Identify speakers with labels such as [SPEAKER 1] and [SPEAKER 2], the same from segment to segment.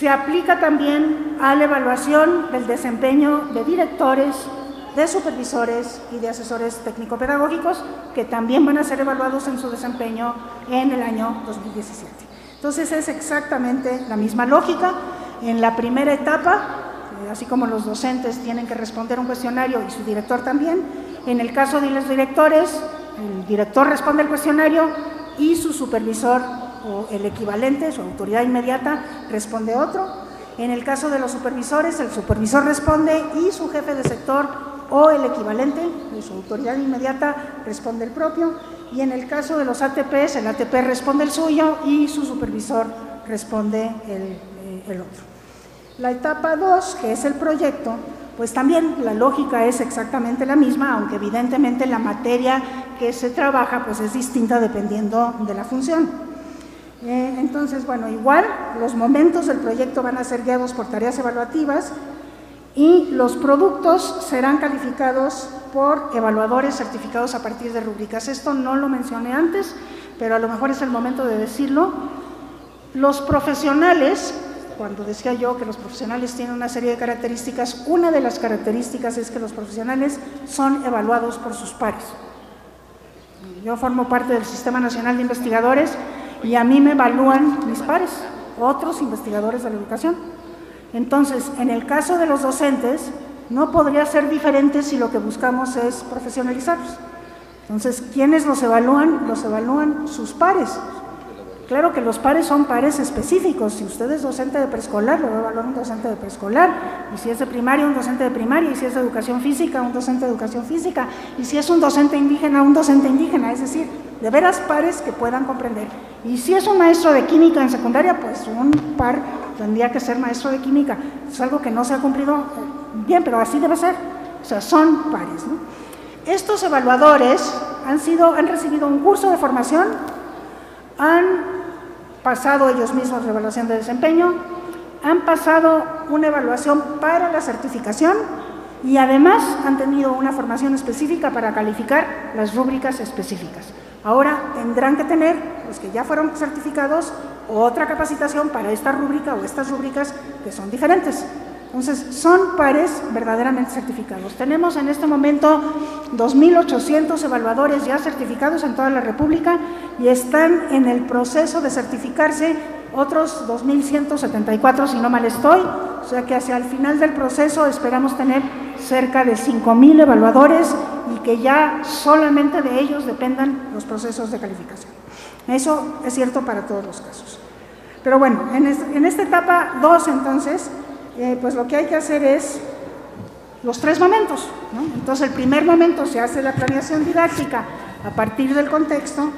[SPEAKER 1] Se aplica también a la evaluación del desempeño de directores, de supervisores y de asesores técnico-pedagógicos, que también van a ser evaluados en su desempeño en el año 2017. Entonces es exactamente la misma lógica. En la primera etapa, así como los docentes tienen que responder un cuestionario y su director también, en el caso de los directores, el director responde el cuestionario y su supervisor o el equivalente, su autoridad inmediata, responde otro. En el caso de los supervisores, el supervisor responde y su jefe de sector o el equivalente de su autoridad inmediata responde el propio. Y en el caso de los ATPs, el ATP responde el suyo y su supervisor responde el otro. La etapa 2, que es el proyecto, pues también la lógica es exactamente la misma, aunque evidentemente la materia que se trabaja pues es distinta dependiendo de la función. Entonces, bueno, igual los momentos del proyecto van a ser guiados por tareas evaluativas y los productos serán calificados por evaluadores certificados a partir de rúbricas. Esto no lo mencioné antes, pero a lo mejor es el momento de decirlo. Los profesionales, cuando decía yo que los profesionales tienen una serie de características, una de las características es que los profesionales son evaluados por sus pares. Yo formo parte del Sistema Nacional de Investigadores y a mí me evalúan mis pares, otros investigadores de la educación. Entonces, en el caso de los docentes, no podría ser diferente si lo que buscamos es profesionalizarlos. Entonces, ¿quiénes los evalúan? Los evalúan sus pares. Claro que los pares son pares específicos. Si usted es docente de preescolar, lo va a evaluar un docente de preescolar. Y si es de primaria, un docente de primaria. Y si es de educación física, un docente de educación física. Y si es un docente indígena, un docente indígena. Es decir, de veras pares que puedan comprender. Y si es un maestro de química en secundaria, pues un par tendría que ser maestro de química. Es algo que no se ha cumplido bien, pero así debe ser. O sea, son pares, ¿no? Estos evaluadores han recibido un curso de formación, han pasado ellos mismos la evaluación de desempeño, han pasado una evaluación para la certificación y además han tenido una formación específica para calificar las rúbricas específicas. Ahora tendrán que tener, los que ya fueron certificados, otra capacitación para esta rúbrica o estas rúbricas que son diferentes. Entonces, son pares verdaderamente certificados. Tenemos en este momento 2.800 evaluadores ya certificados en toda la República y están en el proceso de certificarse otros 2.174, si no mal estoy. O sea que hacia el final del proceso esperamos tener cerca de 5.000 evaluadores y que ya solamente de ellos dependan los procesos de calificación. Eso es cierto para todos los casos. Pero bueno, en esta etapa 2, entonces, pues lo que hay que hacer es los 3 momentos, ¿no? Entonces, el primer momento se hace la planeación didáctica a partir del contexto.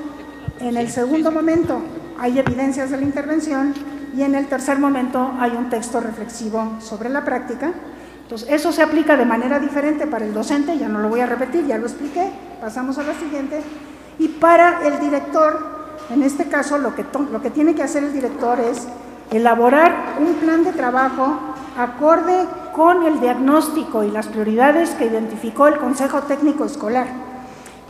[SPEAKER 1] En el segundo momento hay evidencias de la intervención y en el tercer momento hay un texto reflexivo sobre la práctica. Entonces, eso se aplica de manera diferente para el docente, ya no lo voy a repetir, ya lo expliqué, pasamos a la siguiente. Y para el director, en este caso, lo que tiene que hacer el director es elaborar un plan de trabajo acorde con el diagnóstico y las prioridades que identificó el Consejo Técnico Escolar.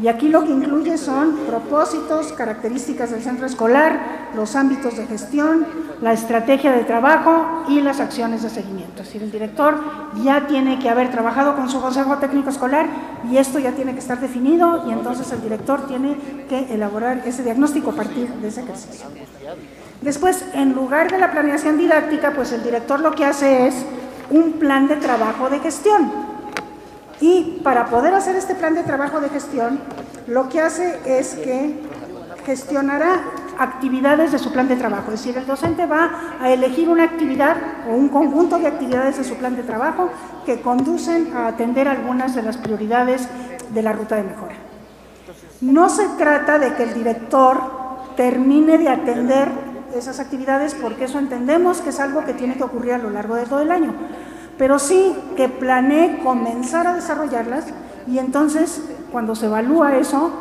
[SPEAKER 1] Y aquí lo que incluye son propósitos, características del centro escolar, los ámbitos de gestión, la estrategia de trabajo y las acciones de seguimiento. Es decir, el director ya tiene que haber trabajado con su Consejo Técnico Escolar y esto ya tiene que estar definido y entonces el director tiene que elaborar ese diagnóstico a partir de ese ejercicio. Después, en lugar de la planeación didáctica, pues el director lo que hace es un plan de trabajo de gestión. Y para poder hacer este plan de trabajo de gestión, lo que hace es que gestionará actividades de su plan de trabajo. Es decir, el docente va a elegir una actividad o un conjunto de actividades de su plan de trabajo que conducen a atender algunas de las prioridades de la ruta de mejora. No se trata de que el director termine de atender esas actividades, porque eso entendemos que es algo que tiene que ocurrir a lo largo de todo el año, pero sí que planee comenzar a desarrollarlas y entonces cuando se evalúa eso,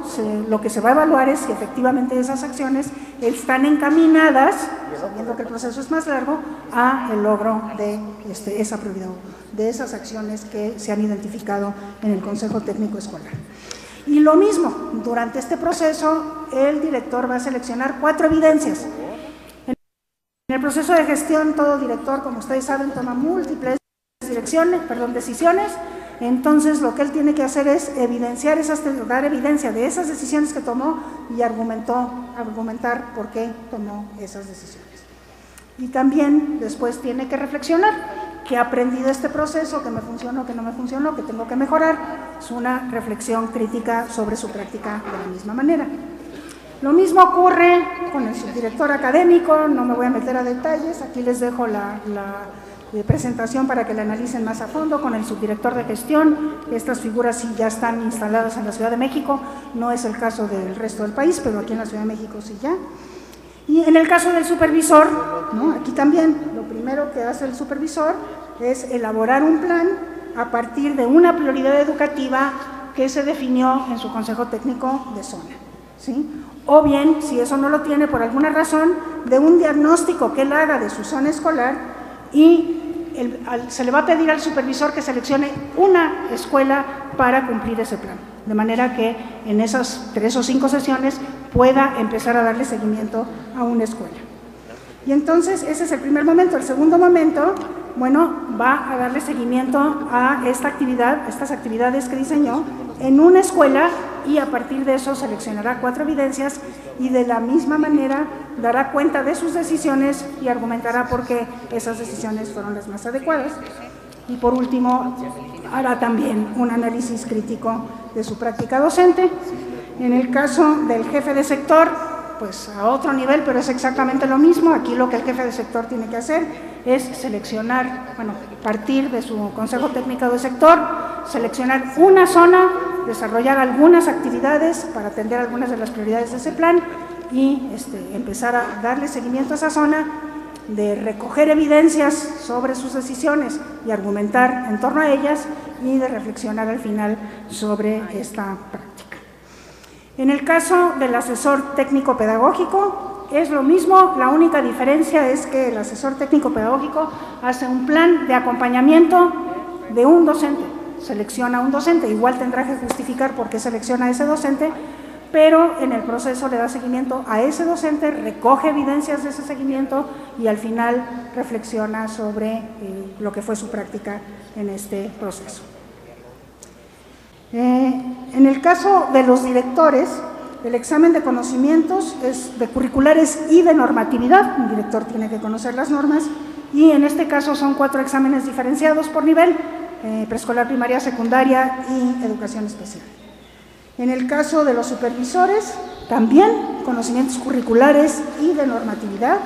[SPEAKER 1] lo que se va a evaluar es si efectivamente esas acciones están encaminadas, sabiendo que el proceso es más largo, a el logro de esa prioridad, de esas acciones que se han identificado en el Consejo Técnico Escolar. Y lo mismo, durante este proceso el director va a seleccionar 4 evidencias. En el proceso de gestión, todo director, como ustedes saben, toma múltiples decisiones. Entonces, lo que él tiene que hacer es dar evidencia de esas decisiones que tomó y argumentar por qué tomó esas decisiones. Y también después tiene que reflexionar qué ha aprendido este proceso, qué me funcionó, qué no me funcionó, qué tengo que mejorar. Es una reflexión crítica sobre su práctica de la misma manera. Lo mismo ocurre con el subdirector académico, no me voy a meter a detalles, aquí les dejo la presentación para que la analicen más a fondo. Con el subdirector de gestión, estas figuras sí ya están instaladas en la Ciudad de México, no es el caso del resto del país, pero aquí en la Ciudad de México sí ya. Y en el caso del supervisor, ¿no? Aquí también lo primero que hace el supervisor es elaborar un plan a partir de una prioridad educativa que se definió en su consejo técnico de zona, ¿sí? O bien, si eso no lo tiene por alguna razón, de un diagnóstico que él haga de su zona escolar y se le va a pedir al supervisor que seleccione una escuela para cumplir ese plan, de manera que en esas 3 o 5 sesiones pueda empezar a darle seguimiento a una escuela. Y entonces ese es el primer momento. El segundo momento, bueno, va a darle seguimiento a estas actividades que diseñó en una escuela y a partir de eso seleccionará 4 evidencias y de la misma manera dará cuenta de sus decisiones y argumentará por qué esas decisiones fueron las más adecuadas. Y por último, hará también un análisis crítico de su práctica docente. En el caso del jefe de sector, pues a otro nivel, pero es exactamente lo mismo. Aquí lo que el jefe de sector tiene que hacer es seleccionar, partir de su consejo técnico de sector, seleccionar una zona, desarrollar algunas actividades para atender algunas de las prioridades de ese plan y empezar a darle seguimiento a esa zona, de recoger evidencias sobre sus decisiones y argumentar en torno a ellas y de reflexionar al final sobre esta práctica. En el caso del asesor técnico pedagógico es lo mismo, la única diferencia es que el asesor técnico pedagógico hace un plan de acompañamiento de un docente, selecciona un docente, igual tendrá que justificar por qué selecciona a ese docente, pero en el proceso le da seguimiento a ese docente, recoge evidencias de ese seguimiento y al final reflexiona sobre lo que fue su práctica en este proceso. En el caso de los directores, el examen de conocimientos es de curriculares y de normatividad, un director tiene que conocer las normas y en este caso son 4 exámenes diferenciados por nivel, preescolar, primaria, secundaria y educación especial. En el caso de los supervisores, también conocimientos curriculares y de normatividad,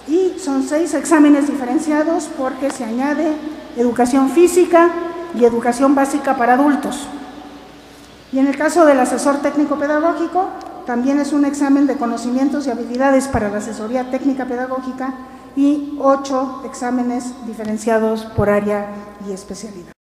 [SPEAKER 1] y son 6 exámenes diferenciados porque se añade educación física y educación básica para adultos. Y en el caso del asesor técnico pedagógico, también es un examen de conocimientos y habilidades para la asesoría técnica pedagógica y 8 exámenes diferenciados por área y especialidad.